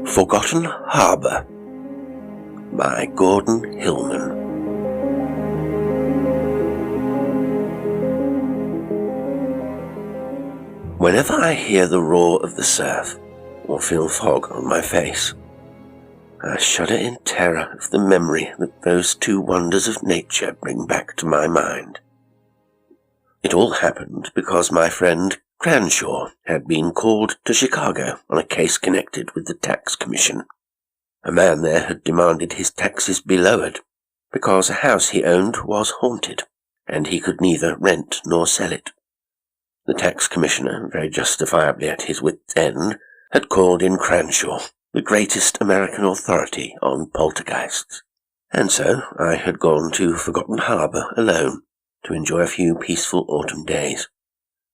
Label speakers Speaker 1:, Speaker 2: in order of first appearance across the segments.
Speaker 1: Forgotten Harbour by Gordon Hillman. Whenever I hear the roar of the surf or feel fog on my face, I shudder in terror of the memory that those two wonders of nature bring back to my mind. It all happened because my friend Cranshawe had been called to Chicago on a case connected with the tax commission. A man there had demanded his taxes be lowered because a house he owned was haunted, and he could neither rent nor sell it. The tax commissioner, very justifiably at his wit's end, had called in Cranshawe, the greatest American authority on poltergeists, and so I had gone to Forgotten Harbour alone to enjoy a few peaceful autumn days,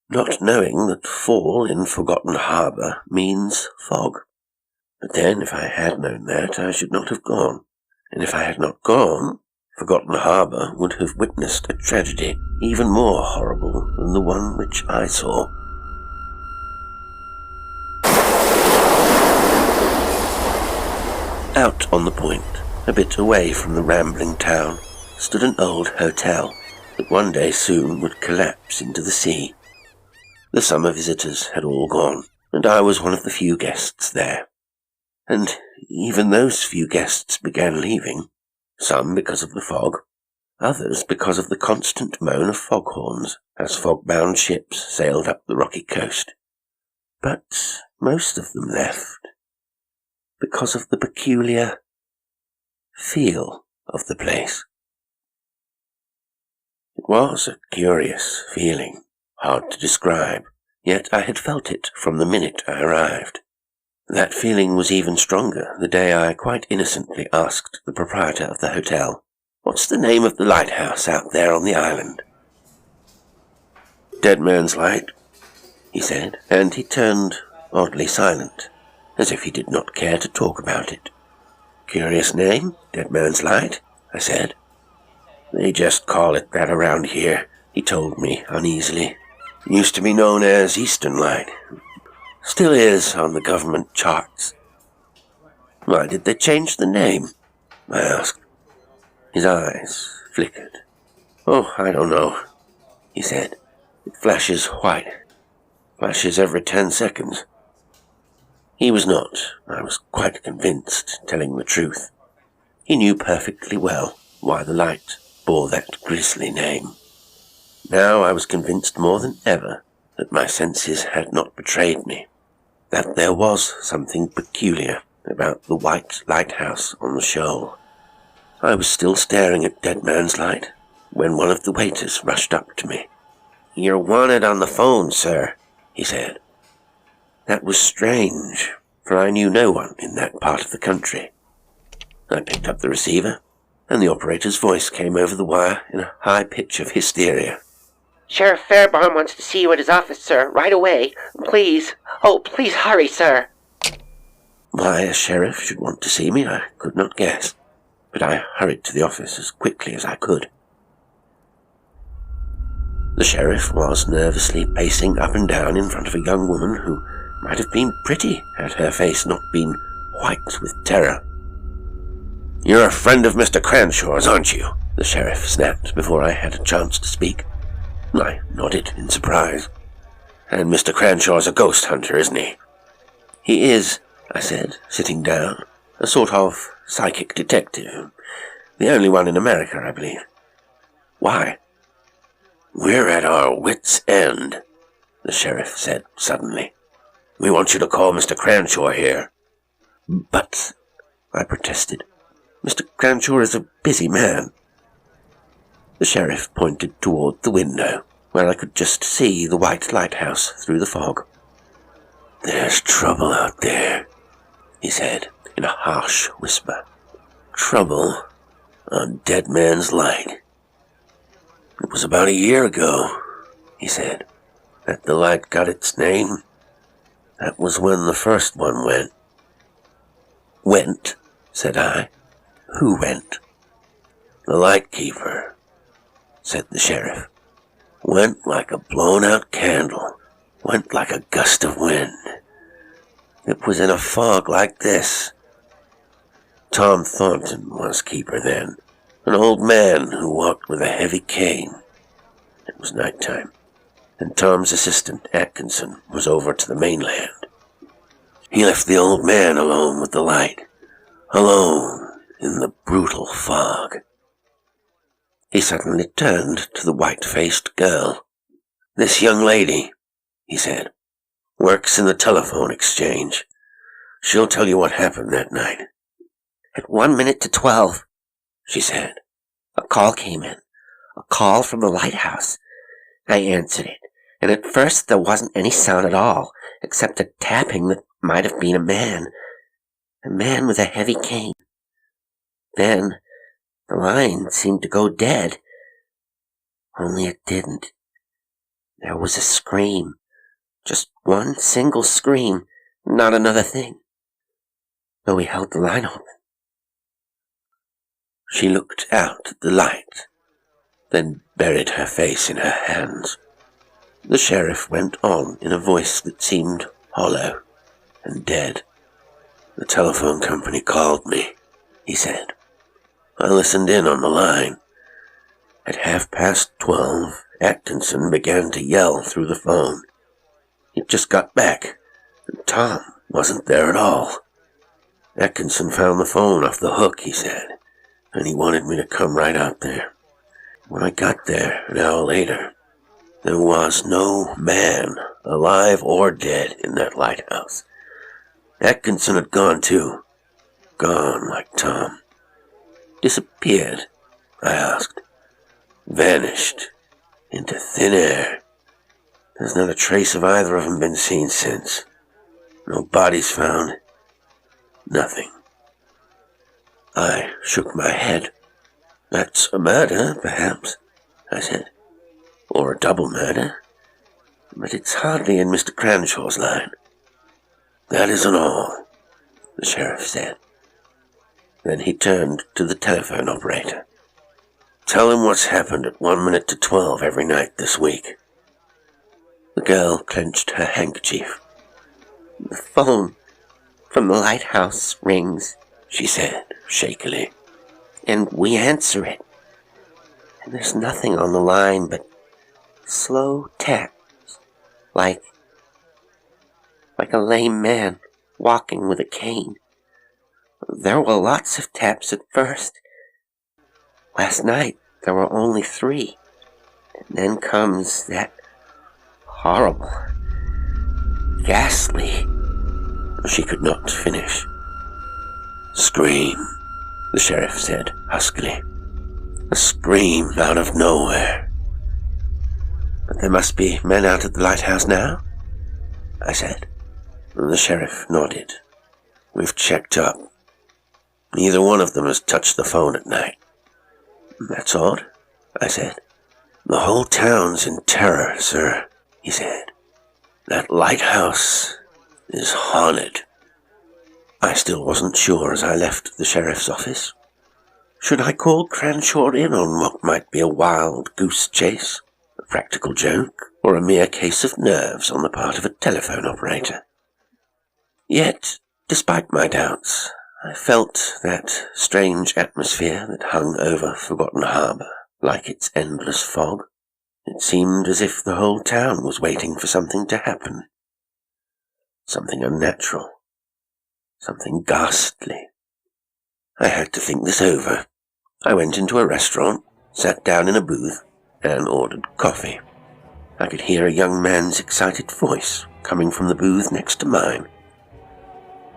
Speaker 1: not knowing that fall in Forgotten Harbour means fog. But then, if I had known that, I should not have gone, and if I had not gone, Forgotten Harbour would have witnessed a tragedy even more horrible than the one which I saw. Out on the point, a bit away from the rambling town, stood an old hotel that one day soon would collapse into the sea. The summer visitors had all gone, and I was one of the few guests there. And even those few guests began leaving, some because of the fog, others because of the constant moan of foghorns as fogbound ships sailed up the rocky coast. But most of them left because of the peculiar feel of the place. It was a curious feeling, hard to describe, yet I had felt it from the minute I arrived. That feeling was even stronger the day I quite innocently asked the proprietor of the hotel, "What's the name of the lighthouse out there on the island?" "Dead Man's Light," he said, and he turned oddly silent, as if he did not care to talk about it. "Curious name, Dead Man's Light," I said. "They just call it that around here," he told me uneasily. "Used to be known as Eastern Light. Still is on the government charts." "Why did they change the name?" I asked. His eyes flickered. "Oh, I don't know," he said. "It flashes white. Flashes every 10 seconds. He was not, I was quite convinced, telling the truth. He knew perfectly well why the light bore that grisly name. Now I was convinced more than ever that my senses had not betrayed me, that there was something peculiar about the white lighthouse on the shoal. I was still staring at Dead Man's Light when one of the waiters rushed up to me. "You're wanted on the phone, sir," he said. That was strange, for I knew no one in that part of the country. I picked up the receiver, and the operator's voice came over the wire in a high pitch of hysteria.
Speaker 2: "Sheriff Fairbairn wants to see you at his office, sir, right away. Please. Oh, please hurry, sir."
Speaker 1: Why a sheriff should want to see me, I could not guess, but I hurried to the office as quickly as I could. The sheriff was nervously pacing up and down in front of a young woman who might have been pretty had her face not been white with terror. "You're a friend of Mr. Cranshaw's, aren't you?" the sheriff snapped before I had a chance to speak. I nodded in surprise. "And Mr. Cranshaw's a ghost hunter, isn't he?" "He is," I said, sitting down. "A sort of psychic detective. The only one in America, I believe." "Why?" "We're at our wits' end," the sheriff said suddenly. "We want you to call Mr. Cranshawe here." "But," I protested, "Mr. Cranshawe is a busy man." The sheriff pointed toward the window, where I could just see the white lighthouse through the fog. "There's trouble out there," he said in a harsh whisper. "Trouble on Dead Man's Light. It was about a year ago," he said, "that the light got its name. That was when the first one went." "Went?" said I. "Who went?" "The lightkeeper," said the sheriff. Went like a blown-out candle. Went like a gust of wind. It was in a fog like this. Tom Thornton was keeper then, an old man who walked with a heavy cane. It was nighttime, and Tom's assistant, Atkinson, was over to the mainland. He left the old man alone with the light, alone in the brutal fog. He suddenly turned to the white-faced girl. "This young lady," he said, "works in the telephone exchange. She'll tell you what happened that night."
Speaker 2: "At 1 minute to 12, she said. A call came in. A call from the lighthouse. I answered it, and at first there wasn't any sound at all, except a tapping that might have been a man. A man with a heavy cane. Then the line seemed to go dead. Only it didn't. There was a scream. Just one single scream, not another thing. Though we held the line open."
Speaker 1: She looked out at the light, then buried her face in her hands. The sheriff went on in a voice that seemed hollow and dead. "The telephone company called me," he said. "I listened in on the line. At 12:30, Atkinson began to yell through the phone. He'd just got back, and Tom wasn't there at all. Atkinson found the phone off the hook, he said, and he wanted me to come right out there. When I got there, an hour later, there was no man, alive or dead, in that lighthouse. Atkinson had gone too. Gone like Tom. Disappeared, I asked. Vanished. Into thin air. There's not a trace of either of them been seen since. No bodies found. Nothing." I shook my head. "That's a murder, perhaps," I said. "Or a double murder. But it's hardly in Mr. Cranshaw's line." "That isn't all," the sheriff said. Then he turned to the telephone operator. "Tell him what's happened at 1 minute to 12 every night this week." The girl clenched her handkerchief.
Speaker 2: "The phone from the lighthouse rings,"
Speaker 1: she said shakily.
Speaker 2: "And we answer it. And there's nothing on the line but slow taps, like a lame man walking with a cane. There were lots of taps at first. Last night there were only 3. And then comes that horrible, ghastly..."
Speaker 1: She could not finish. "Scream," the sheriff said huskily. "A scream out of nowhere." "But there must be men out at the lighthouse now?" I said. The sheriff nodded. "We've checked up. Neither one of them has touched the phone at night." "That's odd," I said. "The whole town's in terror, sir," he said. "That lighthouse is haunted." I still wasn't sure as I left the sheriff's office. Should I call Cranshawe in on what might be a wild goose chase, a practical joke, or a mere case of nerves on the part of a telephone operator? Yet, despite my doubts, I felt that strange atmosphere that hung over Forgotten Harbour, like its endless fog. It seemed as if the whole town was waiting for something to happen. Something unnatural. Something ghastly. I had to think this over. I went into a restaurant, sat down in a booth, and ordered coffee. I could hear a young man's excited voice coming from the booth next to mine.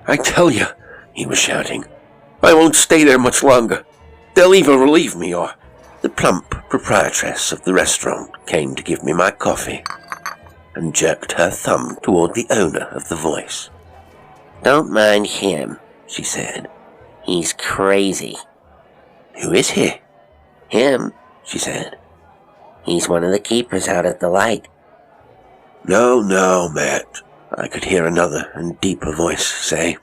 Speaker 1: "I tell you," he was shouting, "I won't stay there much longer. They'll either relieve me or..." The plump proprietress of the restaurant came to give me my coffee and jerked her thumb toward the owner of the voice. "Don't mind him," she said. "He's crazy." "Who is he?" "Him," she said. "He's one of the keepers out at the light." "No, Matt," I could hear another and deeper voice say.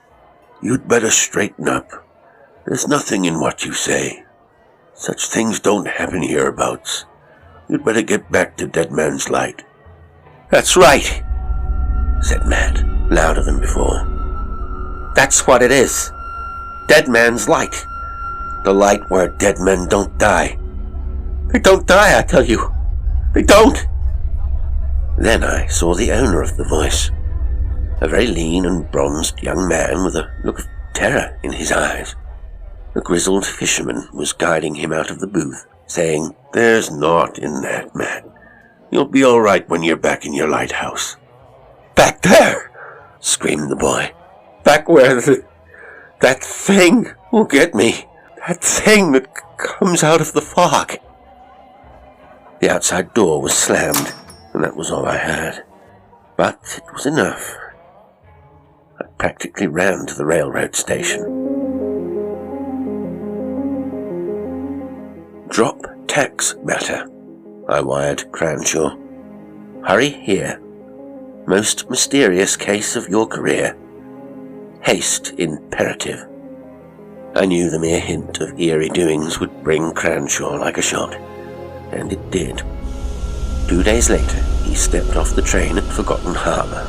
Speaker 1: "You'd better straighten up. There's nothing in what you say. Such things don't happen hereabouts. You'd better get back to Dead Man's Light.
Speaker 2: That's right, said Matt, louder than before. That's what it is. Dead Man's Light. The light where dead men don't die. They don't die, I tell you. They don't.
Speaker 1: Then I saw the owner of the voice, a very lean and bronzed young man with a look of terror in his eyes. A grizzled fisherman was guiding him out of the booth, saying, "There's naught in that, Matt. You'll be all right when you're back in your lighthouse."
Speaker 2: Back there,
Speaker 1: screamed the boy.
Speaker 2: Back where that thing will get me. That thing that comes out of the fog.
Speaker 1: The outside door was slammed, and that was all I heard. But it was enough. I practically ran to the railroad station. "Drop tax matter," I wired Cranshawe. "Hurry here. Most mysterious case of your career. Haste imperative." I knew the mere hint of eerie doings would bring Cranshawe like a shot, and it did. 2 days later, he stepped off the train at Forgotten Harbour.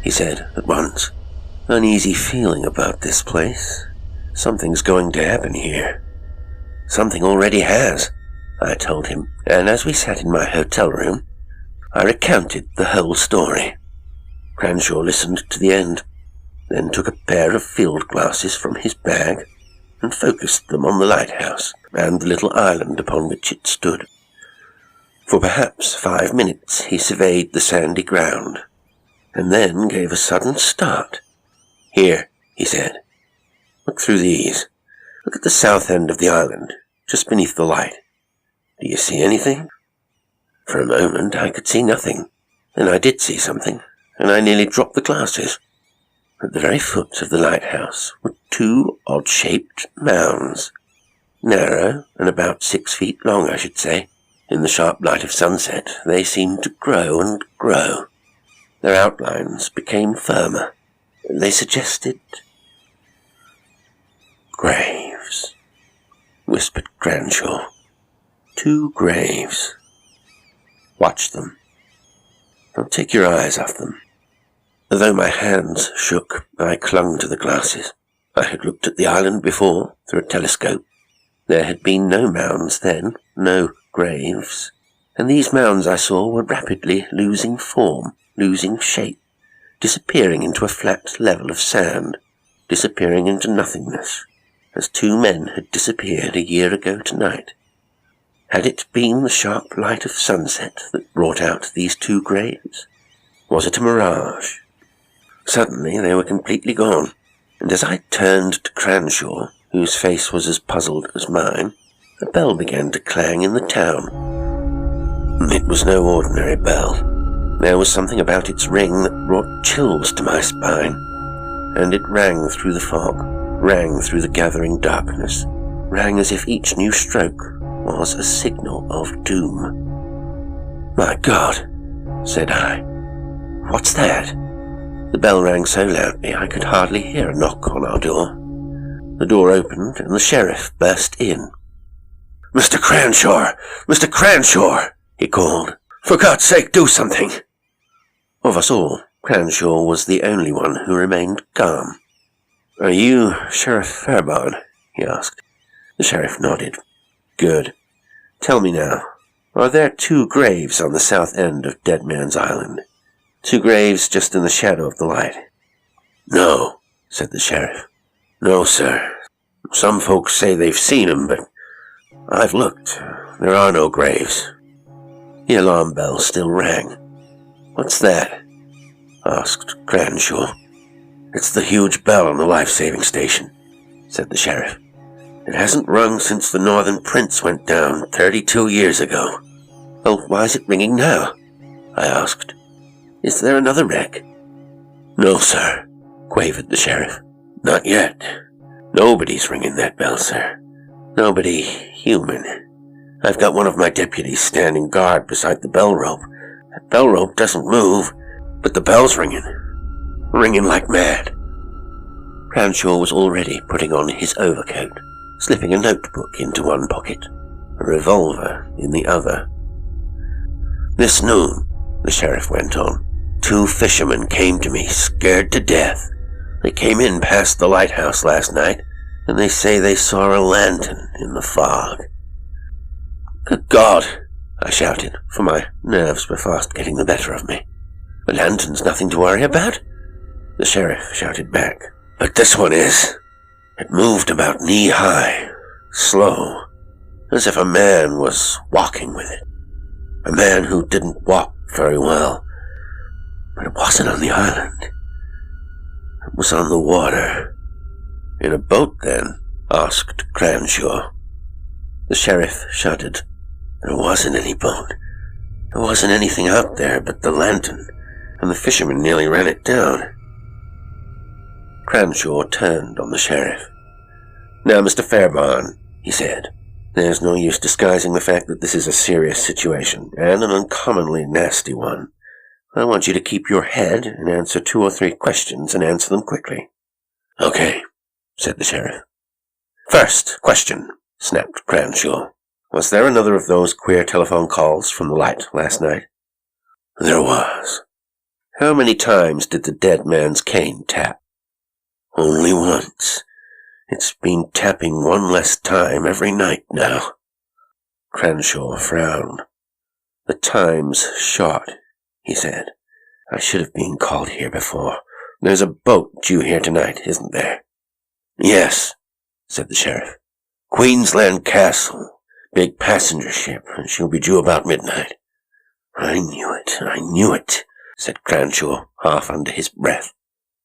Speaker 1: He said at once. "Uneasy feeling about this place. Something's going to happen here." "Something already has," I told him, and as we sat in my hotel room, I recounted the whole story. Cranshawe listened to the end, then took a pair of field glasses from his bag and focused them on the lighthouse and the little island upon which it stood. For perhaps 5 minutes he surveyed the sandy ground, and then gave a sudden start. "Here," he said. "Look through these. Look at the south end of the island, just beneath the light. Do you see anything?" For a moment I could see nothing. Then I did see something, and I nearly dropped the glasses. At the very foot of the lighthouse were 2 odd-shaped mounds, narrow and about 6 feet long, I should say. In the sharp light of sunset, they seemed to grow and grow. Their outlines became firmer. They suggested graves, whispered Cranshawe. 2 graves. Watch them. Don't take your eyes off them." Though my hands shook, I clung to the glasses. I had looked at the island before, through a telescope. There had been no mounds then, no graves. And these mounds I saw were rapidly losing form, losing shape, disappearing into a flat level of sand, disappearing into nothingness, as 2 men had disappeared a year ago tonight. Had it been the sharp light of sunset that brought out these 2 graves? Was it a mirage? Suddenly they were completely gone, and as I turned to Cranshawe, whose face was as puzzled as mine, a bell began to clang in the town. It was no ordinary bell. There was something about its ring that brought chills to my spine, and it rang through the fog, rang through the gathering darkness, rang as if each new stroke was a signal of doom. "My God," said I. "What's that?" The bell rang so loudly I could hardly hear a knock on our door. The door opened and the sheriff burst in. "Mr. Cranshawe! Mr. Cranshawe!" he called. "For God's sake, do something!" Of us all, Cranshawe was the only one who remained calm. "Are you Sheriff Fairbairn?" he asked. The sheriff nodded. "Good. Tell me now, are there 2 graves on the south end of Dead Man's Island? 2 graves just in the shadow of the light?" "No," said the sheriff. "No, sir. Some folks say they've seen 'em, but I've looked. There are no graves." The alarm bell still rang. "What's that?" asked Cranshawe. "It's the huge bell on the life-saving station," said the sheriff. "It hasn't rung since the Northern Prince went down 32 years ago." "Oh, why is it ringing now?" I asked. "Is there another wreck?" "No, sir," quavered the sheriff. "Not yet. Nobody's ringing that bell, sir. Nobody human. I've got one of my deputies standing guard beside the bell rope. That bell rope doesn't move, but the bell's ringing. Ringing like mad." Cranshawe was already putting on his overcoat, slipping a notebook into one pocket, a revolver in the other. "This noon," the sheriff went on, "2 fishermen came to me, scared to death. They came in past the lighthouse last night, and they say they saw a lantern in the fog." "Good God!" I shouted, for my nerves were fast getting the better of me. "A lantern's nothing to worry about," the sheriff shouted back. "But this one is. It moved about knee-high, slow, as if a man was walking with it. A man who didn't walk very well. But it wasn't on the island. It was on the water." "In a boat, then?" asked Cranshawe. The sheriff shuddered. "There wasn't any boat. There wasn't anything out there but the lantern, and the fishermen nearly ran it down." Cranshawe turned on the sheriff. "Now, Mr. Fairbairn," he said, "there's no use disguising the fact that this is a serious situation, and an uncommonly nasty one. I want you to keep your head and answer 2 or 3 questions and answer them quickly." "Okay," said the sheriff. "First question," snapped Cranshawe. "Was there another of those queer telephone calls from the light last night?" "There was." "How many times did the dead man's cane tap?" "Only once. It's been tapping one less time every night now." Cranshawe frowned. "The time's short," he said. "I should have been called here before. There's a boat due here tonight, isn't there?" "Yes," said the sheriff. "Queensland Castle. Big passenger ship, and she'll be due about midnight." I knew it, said Cranshawe, half under his breath.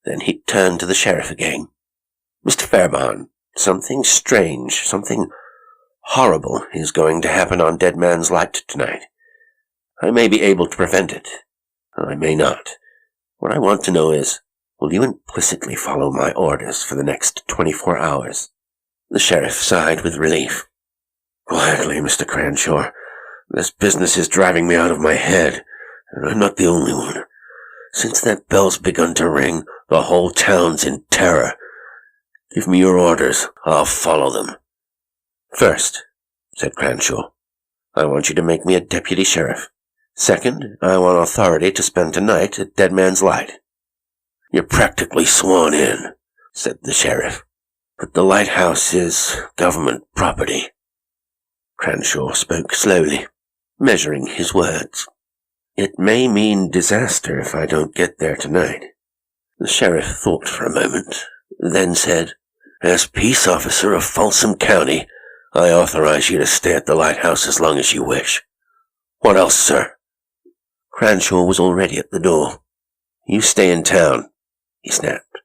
Speaker 1: Then he turned to the sheriff again. "Mr. Fairbairn, something strange, something horrible is going to happen on Dead Man's Light tonight. I may be able to prevent it. I may not. What I want to know is, will you implicitly follow my orders for the next 24 hours? The sheriff sighed with relief. "Gladly, Mr. Cranshawe. This business is driving me out of my head, and I'm not the only one. Since that bell's begun to ring, the whole town's in terror. Give me your orders. I'll follow them." "First," said Cranshawe, "I want you to make me a deputy sheriff. Second, I want authority to spend tonight at Dead Man's Light." "You're practically sworn in," said the sheriff. "But the lighthouse is government property." Cranshawe spoke slowly, measuring his words. "It may mean disaster if I don't get there tonight." The sheriff thought for a moment, then said, "As peace officer of Folsom County, I authorize you to stay at the lighthouse as long as you wish. What else, sir?" Cranshawe was already at the door. "You stay in town," he snapped.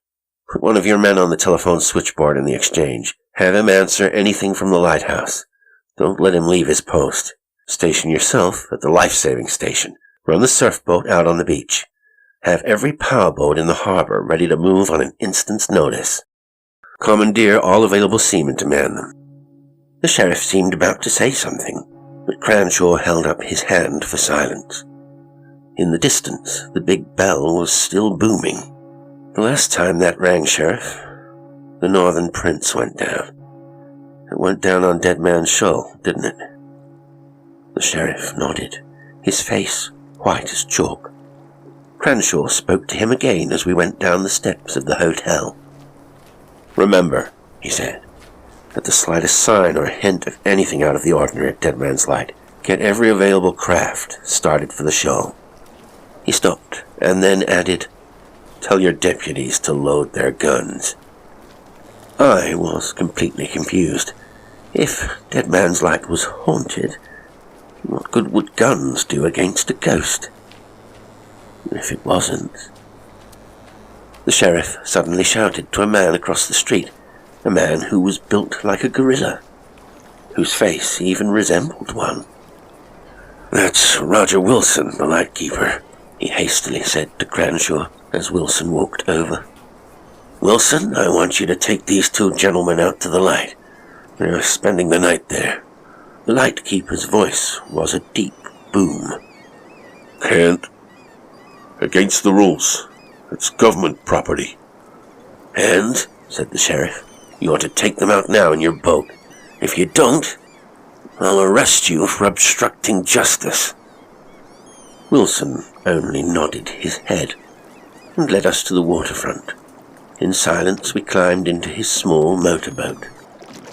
Speaker 1: "Put one of your men on the telephone switchboard in the exchange. Have him answer anything from the lighthouse. Don't let him leave his post. Station yourself at the life-saving station. Run the surf boat out on the beach. Have every powerboat in the harbor ready to move on an instant's notice. Commandeer all available seamen to man them." The sheriff seemed about to say something, but Cranshawe held up his hand for silence. In the distance, the big bell was still booming. "The last time that rang, Sheriff, the Northern Prince went down. It went down on Dead Man's Shoal, didn't it?" The sheriff nodded, his face white as chalk. Cranshawe spoke to him again as we went down the steps of the hotel. "Remember," he said, "at the slightest sign or hint of anything out of the ordinary at Dead Man's Light, get every available craft started for the shoal." He stopped, and then added, "Tell your deputies to load their guns." I was completely confused. If Dead Man's Light was haunted, what good would guns do against a ghost? If it wasn't... The sheriff suddenly shouted to a man across the street, a man who was built like a gorilla, whose face even resembled one. "That's Roger Wilson, the lightkeeper," he hastily said to Cranshawe as Wilson walked over. "Wilson, I want you to take these 2 gentlemen out to the light. They're spending the night there." The lightkeeper's voice was a deep boom. "Can't. Against the rules. It's government property." "And?" said the sheriff. "You ought to take them out now in your boat. If you don't, I'll arrest you for obstructing justice." Wilson only nodded his head and led us to the waterfront. In silence we climbed into his small motorboat.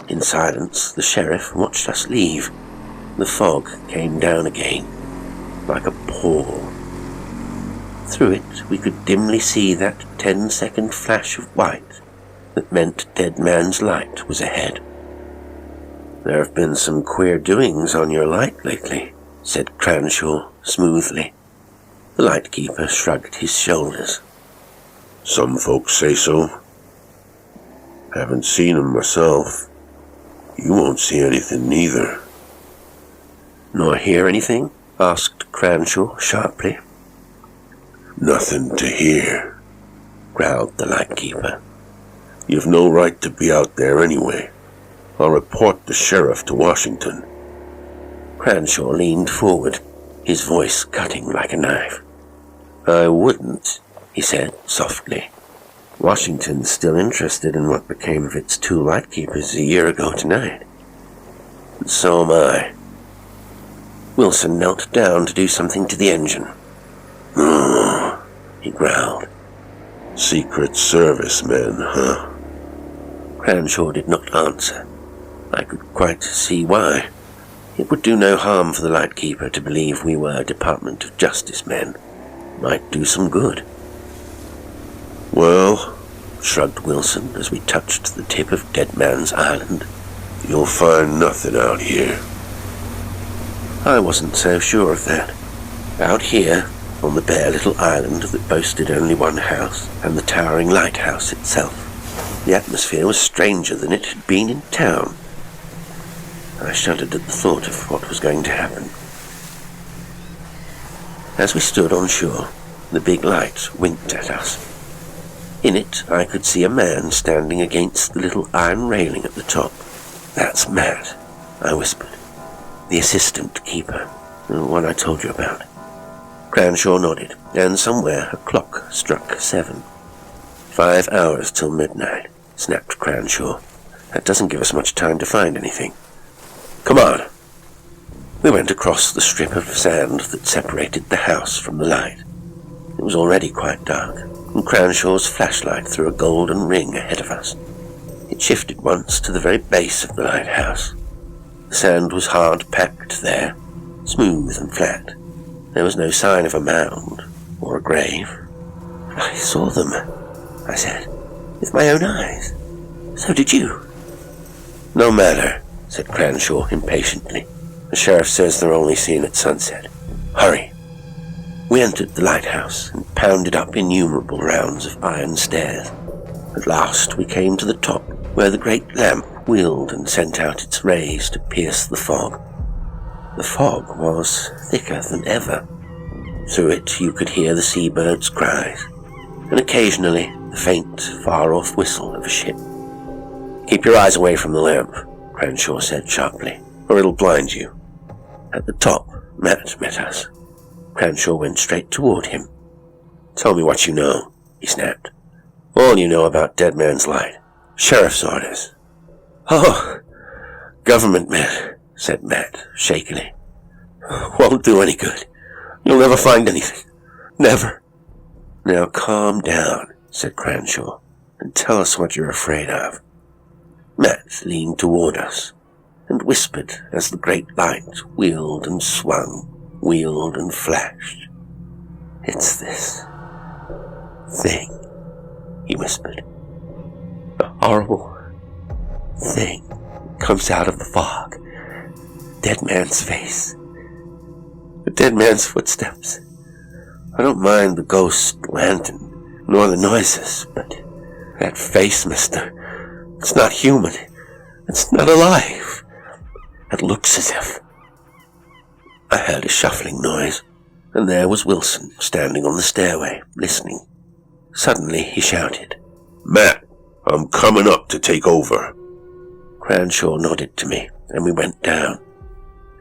Speaker 1: In silence the sheriff watched us leave. The fog came down again, like a pall. Through it we could dimly see that 10-second flash of white that meant Dead Man's Light was ahead. "There have been some queer doings on your light lately," said Cranshawe smoothly. The lightkeeper shrugged his shoulders. "Some folks say so. Haven't seen 'em myself. You won't see anything neither." "Nor hear anything?" asked Cranshawe sharply. "Nothing to hear," growled the lightkeeper. "You've no right to be out there anyway. I'll report the sheriff to Washington." Cranshawe leaned forward, his voice cutting like a knife. "I wouldn't," he said softly. "Washington's still interested in what became of its 2 lightkeepers a year ago tonight. And so am I." Wilson knelt down to do something to the engine. He growled. "Secret Service men, huh?" Cranshawe did not answer. I could quite see why. It would do no harm for the lightkeeper to believe we were Department of Justice men. Might do some good. "Well," shrugged Wilson as we touched the tip of Dead Man's Island, "you'll find nothing out here." I wasn't so sure of that. Out here, on the bare little island that boasted only one house and the towering lighthouse itself, the atmosphere was stranger than it had been in town. I shuddered at the thought of what was going to happen. As we stood on shore, the big light winked at us. In it, I could see a man standing against the little iron railing at the top. "That's Matt," I whispered. "The assistant keeper, the one I told you about." Cranshawe nodded, and somewhere a clock struck 7. 5 hours till midnight, snapped Cranshawe. "That doesn't give us much time to find anything. Come on." We went across the strip of sand that separated the house from the light. It was already quite dark, and Cranshawe's flashlight threw a golden ring ahead of us. It shifted once to the very base of the lighthouse. The sand was hard-packed there, smooth and flat. There was no sign of a mound or a grave. "I saw them," I said, "with my own eyes. So did you." "No matter," said Cranshawe impatiently. "The sheriff says they're only seen at sunset. Hurry." We entered the lighthouse and pounded up innumerable rounds of iron stairs. At last we came to the top, where the great lamp wheeled and sent out its rays to pierce the fog. The fog was thicker than ever. Through it you could hear the seabirds' cries, and occasionally the faint, far-off whistle of a ship. "Keep your eyes away from the lamp," Cranshawe said sharply, "or it'll blind you." At the top, Matt met us. Cranshawe went straight toward him. "Tell me what you know," he snapped. "All you know about Dead Man's Light. Sheriff's orders." "Oh, government men," said Matt shakily. "Won't do any good. You'll never find anything. Never." "Now calm down," said Cranshawe, "and tell us what you're afraid of." Matt leaned toward us and whispered as the great light wheeled and swung, wheeled and flashed. "It's this thing," he whispered. "A horrible thing comes out of the fog. Dead man's face. The dead man's footsteps. I don't mind the ghost lantern, nor the noises, but that face, mister, it's not human. It's not alive. It looks as if..." I heard a shuffling noise, and there was Wilson standing on the stairway, listening. Suddenly he shouted, "Matt, I'm coming up to take over." Cranshawe nodded to me, and we went down.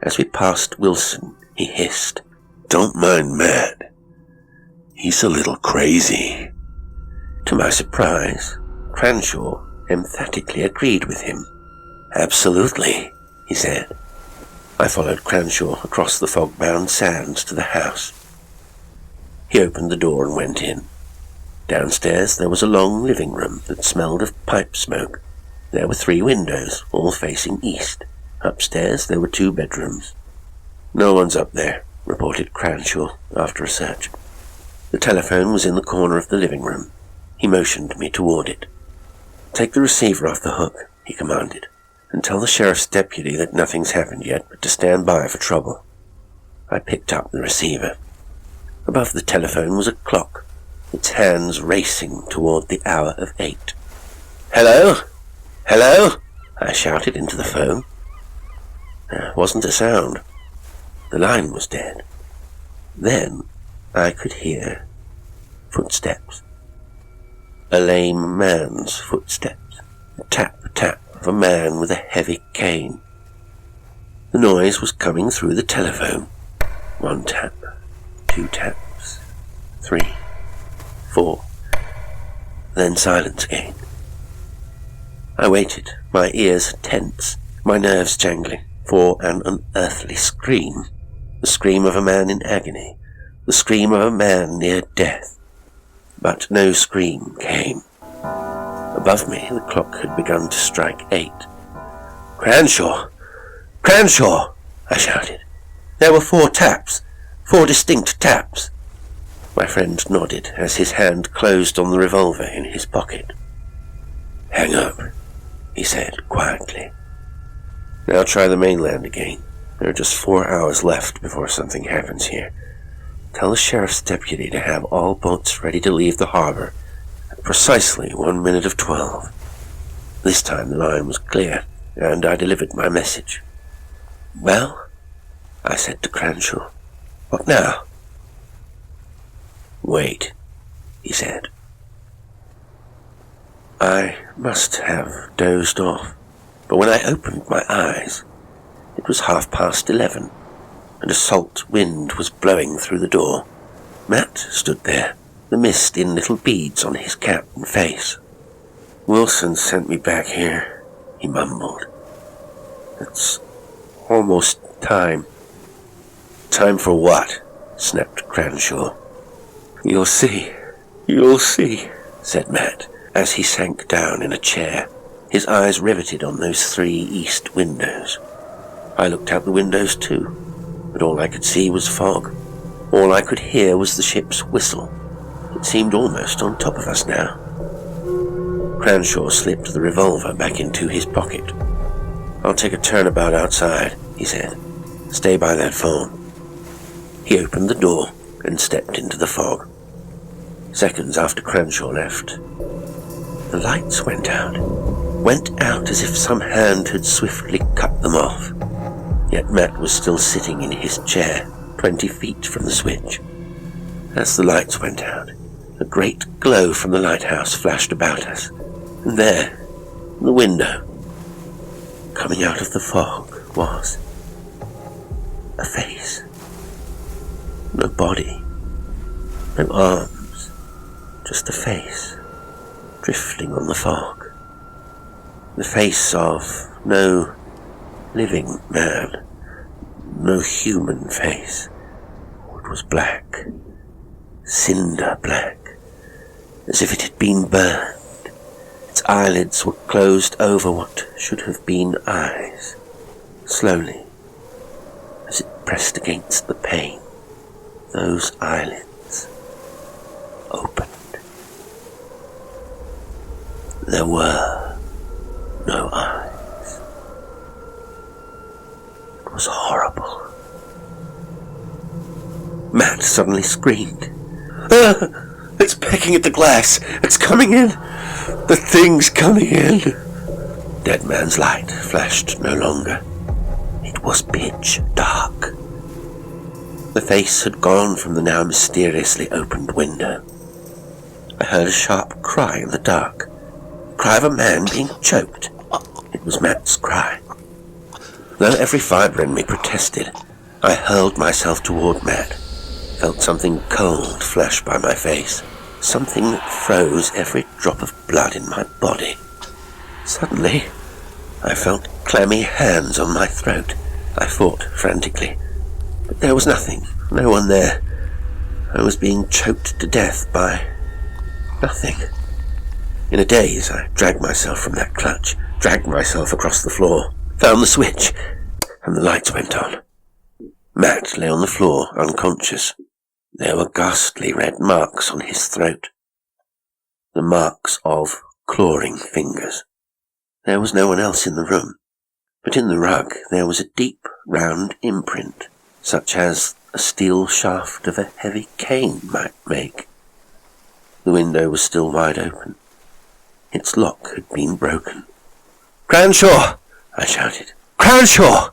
Speaker 1: As we passed Wilson, he hissed, "Don't mind Matt. He's a little crazy." To my surprise, Cranshawe emphatically agreed with him. "Absolutely," he said. I followed Cranshawe across the fog-bound sands to the house. He opened the door and went in. Downstairs there was a long living room that smelled of pipe smoke. There were 3 windows, all facing east. Upstairs there were 2 bedrooms. "No one's up there," reported Cranshawe after a search. The telephone was in the corner of the living room. He motioned me toward it. "Take the receiver off the hook," he commanded, "and tell the sheriff's deputy that nothing's happened yet, but to stand by for trouble." I picked up the receiver. Above the telephone was a clock, its hands racing toward the hour of 8. "Hello? Hello?" I shouted into the phone. There wasn't a sound. The line was dead. Then I could hear footsteps. A lame man's footsteps. The tap-tap of a man with a heavy cane. The noise was coming through the telephone. 1 tap, 2 taps, 3, 4. Then silence again. I waited, my ears tense, my nerves jangling, for an unearthly scream. The scream of a man in agony. The scream of a man near death. But no scream came. Above me, the clock had begun to strike 8. "Cranshawe! Cranshawe!" I shouted. There were 4 taps. 4 distinct taps. My friend nodded as his hand closed on the revolver in his pocket. "Hang up," he said quietly. "Now try the mainland again. There are just 4 hours left before something happens here. Tell the sheriff's deputy to have all boats ready to leave the harbor at precisely 1 minute of 12. This time the line was clear, and I delivered my message. "Well," I said to Cranshawe, "what now?" "Wait," he said. I must have dozed off, but when I opened my eyes, it was 11:30, and a salt wind was blowing through the door. Matt stood there, the mist in little beads on his cap and face. "Wilson sent me back here," he mumbled. "It's almost time." "Time for what?" snapped Cranshawe. You'll see," said Matt, as he sank down in a chair, his eyes riveted on those 3 east windows. I looked out the windows too, but all I could see was fog. All I could hear was the ship's whistle. It seemed almost on top of us now. Cranshawe slipped the revolver back into his pocket. "I'll take a turnabout outside," he said. "Stay by that phone." He opened the door and stepped into the fog. Seconds after Cranshawe left, the lights went out as if some hand had swiftly cut them off. Yet Matt was still sitting in his chair, 20 feet from the switch. As the lights went out, a great glow from the lighthouse flashed about us, and there, in the window, coming out of the fog, was a face. No body, no arms, just a face, drifting on the fog. The face of no living man, no human face. It was black, cinder black, as if it had been burned. Its eyelids were closed over what should have been eyes. Slowly, as it pressed against the pane, those eyelids opened. There were no eyes. It was horrible. Matt suddenly screamed. "Ah! It's pecking at the glass! It's coming in! The thing's coming in!" Dead Man's light flashed no longer. It was pitch dark. The face had gone from the now mysteriously opened window. I heard a sharp cry in the dark. The cry of a man being choked. It was Matt's cry. Though every fibre in me protested, I hurled myself toward Matt, felt something cold flash by my face. something that froze every drop of blood in my body. Suddenly, I felt clammy hands on my throat. I fought frantically, but there was nothing, no one there. I was being choked to death by nothing. In a daze, I dragged myself from that clutch, dragged myself across the floor, found the switch, and the lights went on. Matt lay on the floor, unconscious. There were ghastly red marks on his throat. The marks of clawing fingers. There was no one else in the room, but in the rug there was a deep, round imprint, such as a steel shaft of a heavy cane might make. The window was still wide open. Its lock had been broken. "Cranshawe!" I shouted. "Cranshawe!"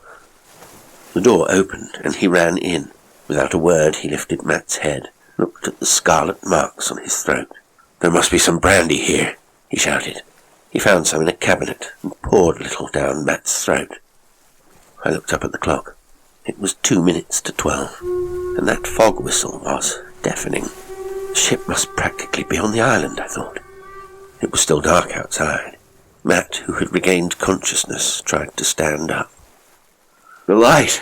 Speaker 1: The door opened, and he ran in. Without a word, he lifted Matt's head, looked at the scarlet marks on his throat. "There must be some brandy here," he shouted. He found some in a cabinet and poured a little down Matt's throat. I looked up at the clock. It was 2 minutes to 12, and that fog whistle was deafening. The ship must practically be on the island, I thought. It was still dark outside. Matt, who had regained consciousness, tried to stand up. "The light!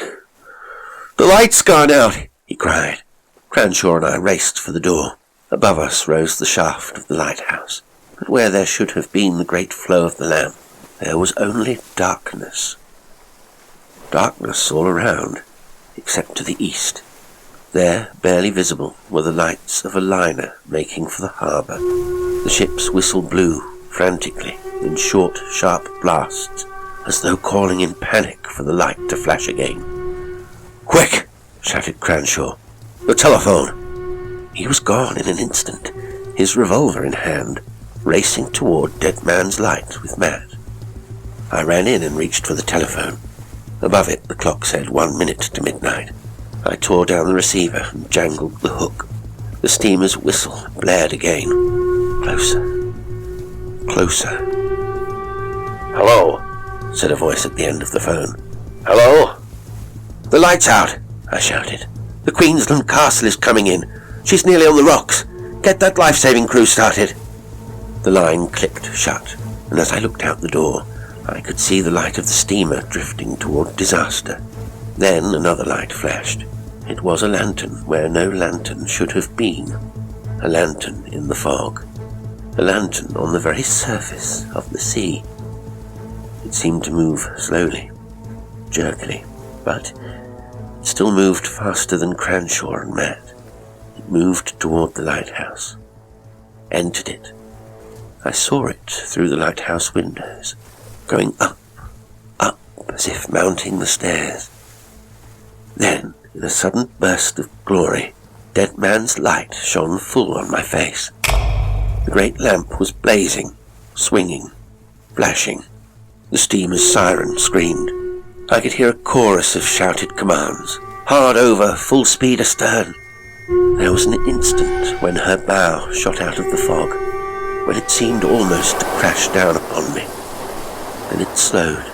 Speaker 1: The light's gone out!" he cried. Cranshawe and I raced for the door. Above us rose the shaft of the lighthouse, but where there should have been the great flow of the lamp, there was only darkness. Darkness all around, except to the east. There, barely visible, were the lights of a liner making for the harbour. The ship's whistle blew frantically in short, sharp blasts, as though calling in panic for the light to flash again. "Quick!" shouted Cranshawe. "The telephone!" He was gone in an instant, his revolver in hand, racing toward Dead Man's Light with Matt. I ran in and reached for the telephone. Above it, the clock said 1 minute to midnight. I tore down the receiver and jangled the hook. The steamer's whistle blared again. Closer. Closer. "Hello," said a voice at the end of the phone. "Hello?" "The light's out," I shouted. "The Queensland Castle is coming in. She's nearly on the rocks. Get that life-saving crew started." The line clicked shut, and as I looked out the door, I could see the light of the steamer drifting toward disaster. Then another light flashed. It was a lantern where no lantern should have been. A lantern in the fog. A lantern on the very surface of the sea. It seemed to move slowly, jerkily, but it still moved faster than Cranshawe and Matt. It moved toward the lighthouse. Entered it. I saw it through the lighthouse windows, going up, up, as if mounting the stairs. Then, in a sudden burst of glory, Dead Man's Light shone full on my face. The great lamp was blazing, swinging, flashing. The steamer's siren screamed. I could hear a chorus of shouted commands. Hard over, full speed astern. There was an instant when her bow shot out of the fog, when it seemed almost to crash down upon me. Then it slowed,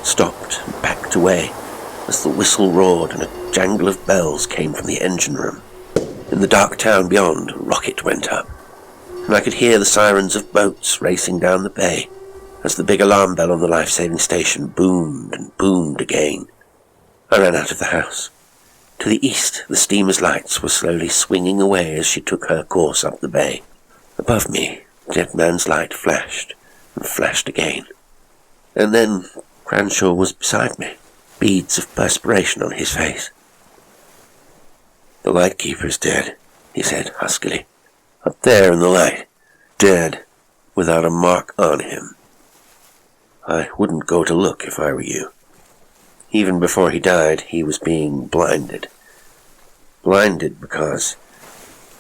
Speaker 1: stopped, and backed away as the whistle roared and a jangle of bells came from the engine room. In the dark town beyond, a rocket went up, and I could hear the sirens of boats racing down the bay as the big alarm bell on the life-saving station boomed and boomed again. I ran out of the house. To the east, the steamer's lights were slowly swinging away as she took her course up the bay. Above me, Dead Man's Light flashed and flashed again. And then Cranshawe was beside me, beads of perspiration on his face. "The lightkeeper's dead," he said huskily. "Up there in the light. Dead, without a mark on him. I wouldn't go to look if I were you. Even before he died, he was being blinded. Blinded because,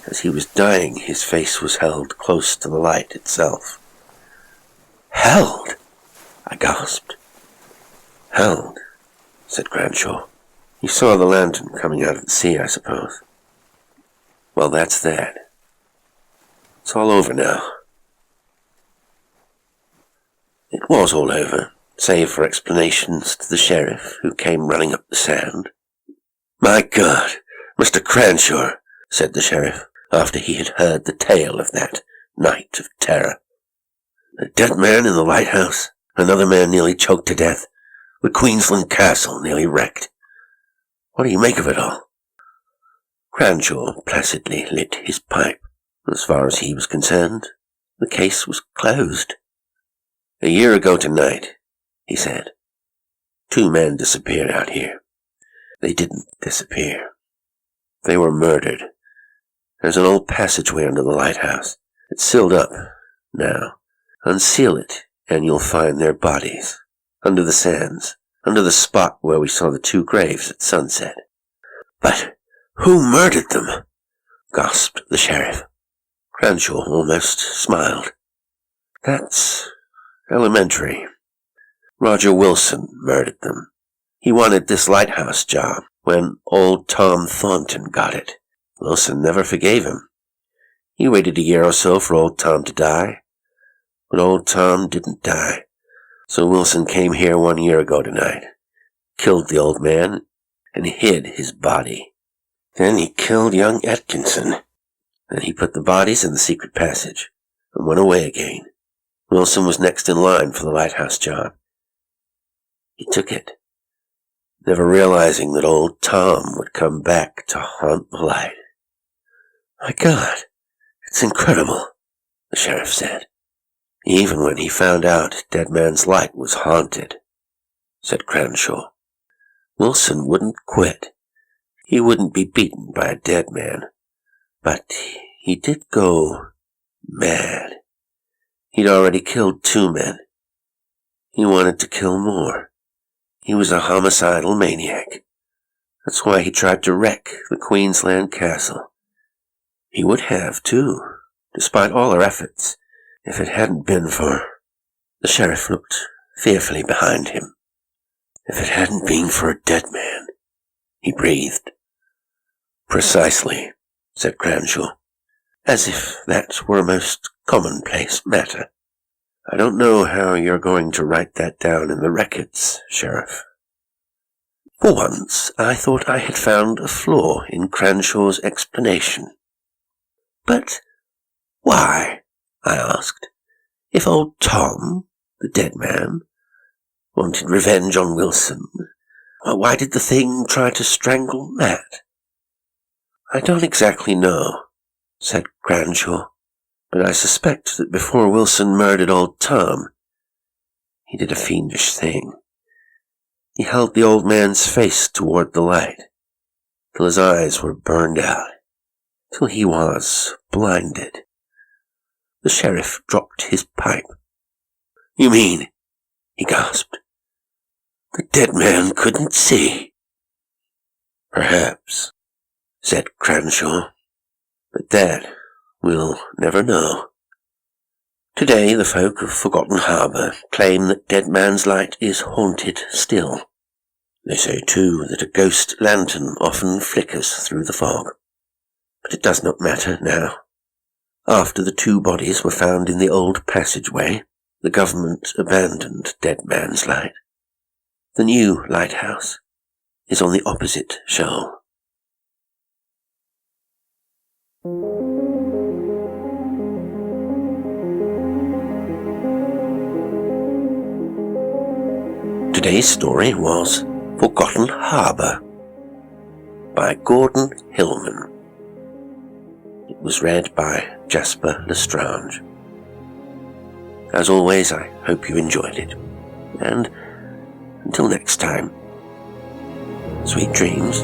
Speaker 1: as he was dying, his face was held close to the light itself." "Held?" I gasped. "Held," said Cranshawe. "You saw the lantern coming out of the sea, I suppose. Well, that's that. It's all over now." It was all over, save for explanations to the sheriff, who came running up the sand. "My God, Mr. Cranshawe," said the sheriff. after he had heard the tale of that night of terror. A dead man in the lighthouse, another man nearly choked to death, the Queensland castle nearly wrecked. What do you make of it all? Cranshawe placidly lit his pipe. As far as he was concerned, the case was closed. "A year ago tonight," he said, "2 men disappeared out here. They didn't disappear. They were murdered. There's an old passageway under the lighthouse. It's sealed up now. Unseal it, and you'll find their bodies, under the sands, under the spot where we saw the 2 graves at sunset." "But who murdered them?" gasped the sheriff. Cranshawe almost smiled. "That's elementary. Roger Wilson murdered them. He wanted this lighthouse job when old Tom Thornton got it. Wilson never forgave him. He waited a year or so for old Tom to die, but old Tom didn't die. So Wilson came here 1 year ago tonight, killed the old man, and hid his body. Then he killed young Atkinson. Then he put the bodies in the secret passage and went away again. Wilson was next in line for the lighthouse job. He took it, never realizing that old Tom would come back to haunt the light." "My God, it's incredible," the sheriff said. "Even when he found out Dead Man's Light was haunted," said Cranshawe. "Wilson wouldn't quit. He wouldn't be beaten by a dead man. But he did go mad. He'd already killed 2 men. He wanted to kill more. He was a homicidal maniac. That's why he tried to wreck the Queensland castle. He would have, too, despite all our efforts, if it hadn't been for—" The sheriff looked fearfully behind him. "If it hadn't been for a dead man," he breathed. "Precisely," said Cranshawe, as if that were a most commonplace matter. "I don't know how you're going to write that down in the records, Sheriff." For once, I thought I had found a flaw in Cranshawe's explanation. "But why?" I asked. "If old Tom, the dead man, wanted revenge on Wilson, why did the thing try to strangle Matt?" "I don't exactly know," said Cranshawe, "but I suspect that before Wilson murdered old Tom, he did a fiendish thing. He held the old man's face toward the light, till his eyes were burned out, till he was blinded." The sheriff dropped his pipe. "You mean," he gasped, "the dead man couldn't see?" "Perhaps," said Cranshawe, "but that we'll never know. Today the folk of Forgotten Harbour claim that Dead Man's Light is haunted still. They say, too, that a ghost lantern often flickers through the fog. But it does not matter now. After the 2 bodies were found in the old passageway, the government abandoned Dead Man's Light. The new lighthouse is on the opposite shoal." Today's story was Forgotten Harbour by Gordon Hillman. It was read by Jasper L'Estrange. As always, I hope you enjoyed it. And until next time, sweet dreams.